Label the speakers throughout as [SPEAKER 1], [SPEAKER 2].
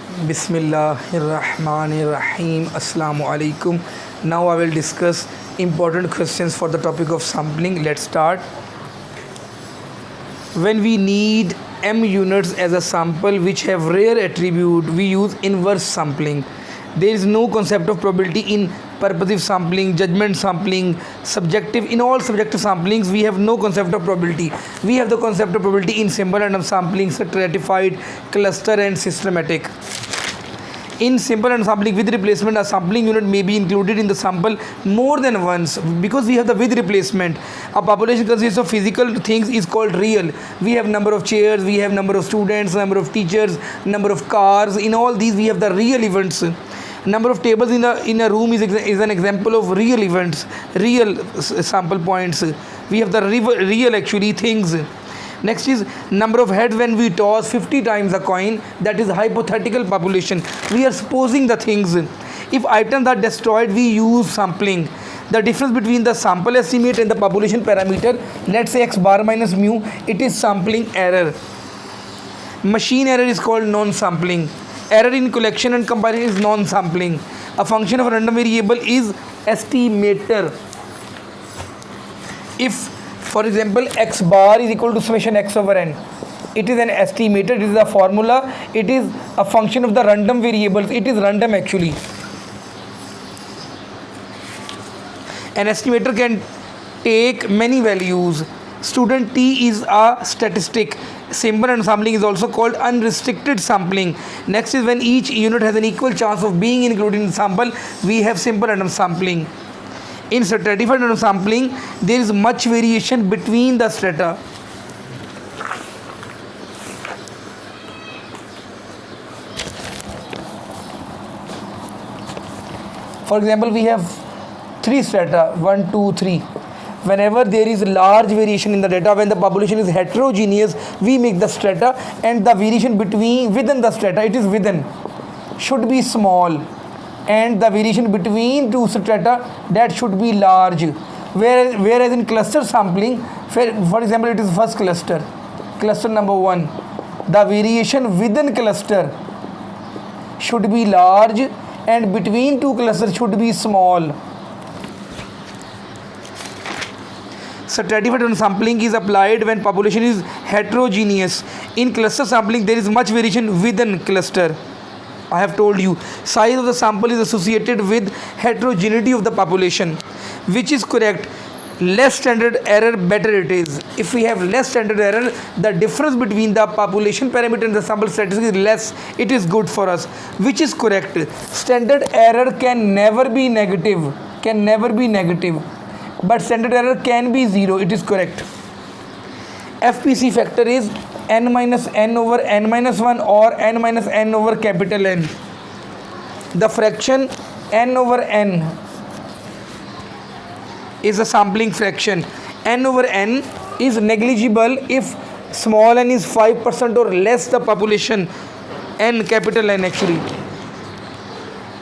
[SPEAKER 1] Bismillahirrahmanirrahim. Assalamu alaikum. Now I will discuss important questions for the topic of sampling. Let's start. When we need m units as a sample which have rare attribute, we use inverse sampling. There is no concept of probability in purposive sampling, judgment sampling, subjective. In all subjective samplings, we have no concept of probability. We have the concept of probability in simple random sampling, stratified, cluster, and systematic. In simple random sampling with replacement, a sampling unit may be included in the sample more than once because we have the with replacement. A population consists of physical things is called real. We have number of chairs, we have number of students, number of teachers, number of cars. In all these, we have the real events. Number of tables in a room is an example of real events, real sample points. We have the real actually things. Next is number of heads when we toss 50 times a coin, that is hypothetical population. We are supposing the things. If items are destroyed, we use sampling. The difference between the sample estimate and the population parameter, let's say x bar minus mu, it is sampling error. Machine error is called non-sampling. Error in collection and comparison is non-sampling. A function of a random variable is estimator. If, for example, x bar is equal to summation x over n, it is an estimator, it is a formula, it is a function of the random variables, it is random actually. An estimator can take many values. Student T is a statistic. Simple random sampling is also called unrestricted sampling. Next is when each unit has an equal chance of being included in the sample, we have simple random sampling. In stratified random sampling, there is much variation between the strata. For example, we have 3 strata, 1, 2, 3. Whenever there is large variation in the data, when the population is heterogeneous, we make the strata, and the variation within the strata, it is within, should be small, and the variation between two strata, that should be large. Whereas in cluster sampling, for example, it is first cluster number 1, the variation within cluster should be large and between two clusters should be small. Stratified random sampling is applied when population is heterogeneous. In cluster sampling, there is much variation within cluster. I have told you, size of the sample is associated with heterogeneity of the population. Which is correct? Less standard error, better it is. If we have less standard error, the difference between the population parameter and the sample statistic is less. It is good for us. Which is correct? Standard error can never be negative. But standard error can be 0. It is correct. FPC factor is n minus n over n minus 1 or n minus n over capital N. The fraction n over n is a sampling fraction. N over n is negligible if small n is 5% or less the population, n capital N actually.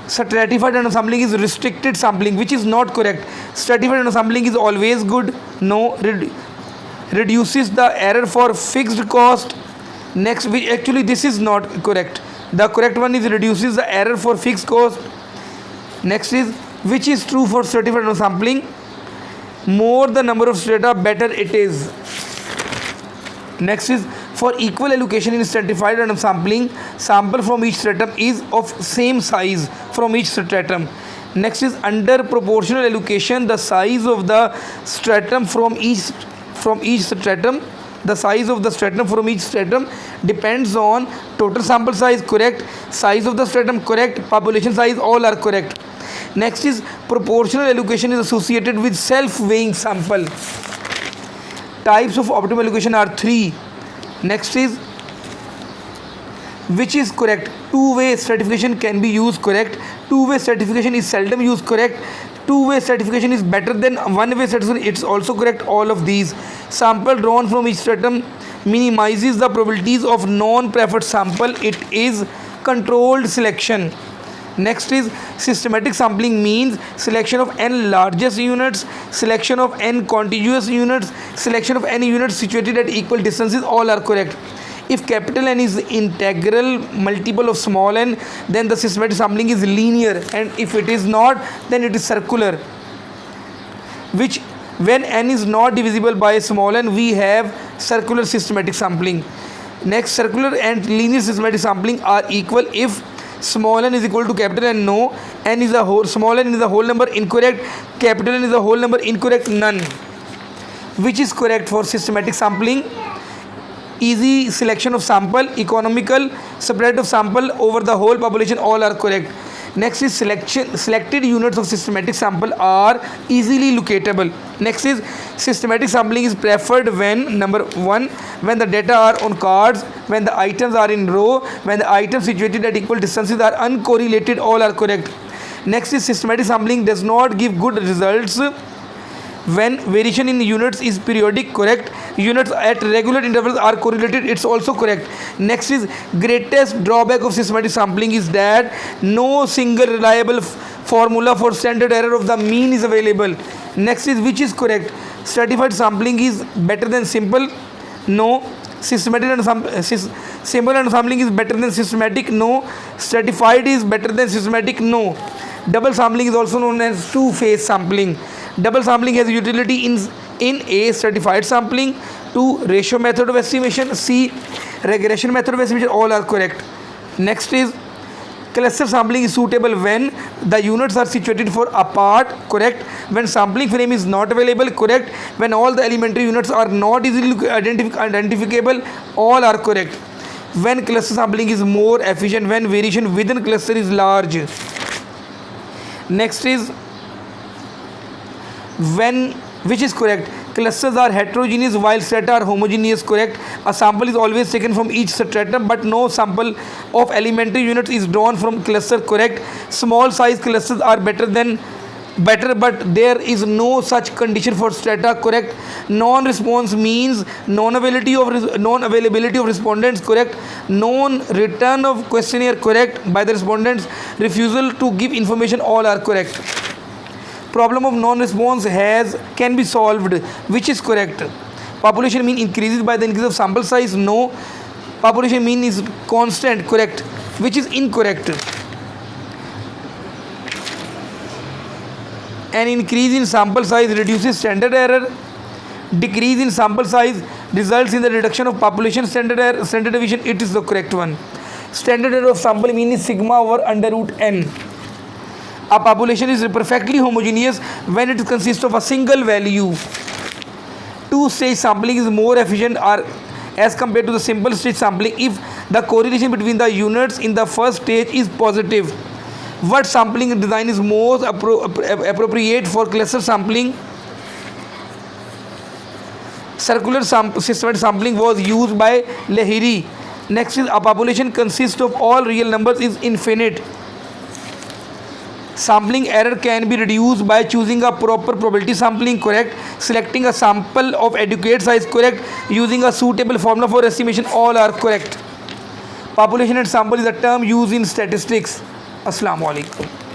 [SPEAKER 1] Stratified random sampling is restricted sampling, which is not correct. Stratified random sampling is always good. No, reduces the error for fixed cost. Next, actually this is not correct. The correct one is reduces the error for fixed cost. Next is which is true for stratified random sampling. More the number of strata, better it is. Next is for equal allocation in stratified random sampling, sample from each stratum is of same size from each stratum. Next is under proportional allocation, the size of the stratum from each stratum. The size of the stratum from each stratum depends on total sample size, correct, size of the stratum, correct, population size, all are correct. Next is proportional allocation is associated with self-weighing sample. Types of optimal allocation are 3. Next is which is correct? Two-way stratification can be used, correct. Two-way stratification is seldom used, correct. Two-way stratification is better than one-way stratification, it's also correct. All of these. Sample drawn from each stratum minimizes the probabilities of non-preferred sample. It is controlled selection. Next is systematic sampling means selection of n largest units, selection of n contiguous units, selection of n units situated at equal distances, all are correct. If capital N is integral multiple of small n, then the systematic sampling is linear, and if it is not, then it is circular. Which, when n is not divisible by small n, we have circular systematic sampling. Next, circular and linear systematic sampling are equal if small n is equal to capital N. No, n is a whole, small n is a whole number, incorrect. Capital N is a whole number, incorrect. None. Which is correct for systematic sampling? Easy selection of sample, economical spread of sample over the whole population, all are correct. Next is selected units of systematic sample are easily locatable. Next is systematic sampling is preferred when, number 1, when the data are on cards, when the items are in row, when the items situated at equal distances are uncorrelated, all are correct. Next is systematic sampling does not give good results when variation in units is periodic, correct. Units at regular intervals are correlated, it's also correct. Next is greatest drawback of systematic sampling is that no single reliable formula for standard error of the mean is available. Next is which is correct? Stratified sampling is better than simple? No. Systematic and simple and sampling is better than systematic? No. Stratified is better than systematic? No. Double sampling is also known as two-phase sampling. Double sampling has utility in A, stratified sampling, 2, ratio method of estimation, C, regression method of estimation, all are correct. Next is cluster sampling is suitable when the units are situated far apart, correct. When sampling frame is not available, correct. When all the elementary units are not easily identifiable, all are correct. When cluster sampling is more efficient when variation within cluster is large. Next is when, which is correct? Clusters are heterogeneous while strata are homogeneous, correct. A sample is always taken from each stratum, but no sample of elementary units is drawn from cluster, correct. Small size clusters are better, but there is no such condition for strata, correct. Non-response means non-availability of respondents, correct. Non-return of questionnaire, correct, by the respondents. Refusal to give information, all are correct. Problem of non-response can be solved, which is correct. Population mean increases by the increase of sample size? No. Population mean is constant, correct, which is incorrect. An increase in sample size reduces standard error. Decrease in sample size results in the reduction of population standard deviation. It is the correct one. Standard error of sample mean is sigma over under root n. A population is perfectly homogeneous when it consists of a single value. Two-stage sampling is more efficient as compared to the simple stage sampling if the correlation between the units in the first stage is positive. What sampling design is most appropriate for cluster sampling? Circular systematic sampling was used by Lahiri. Next is a population consists of all real numbers is infinite. Sampling error can be reduced by choosing a proper probability sampling, correct. Selecting a sample of adequate size, correct. Using a suitable formula for estimation, all are correct. Population and sample is a term used in statistics. Assalamu alaikum.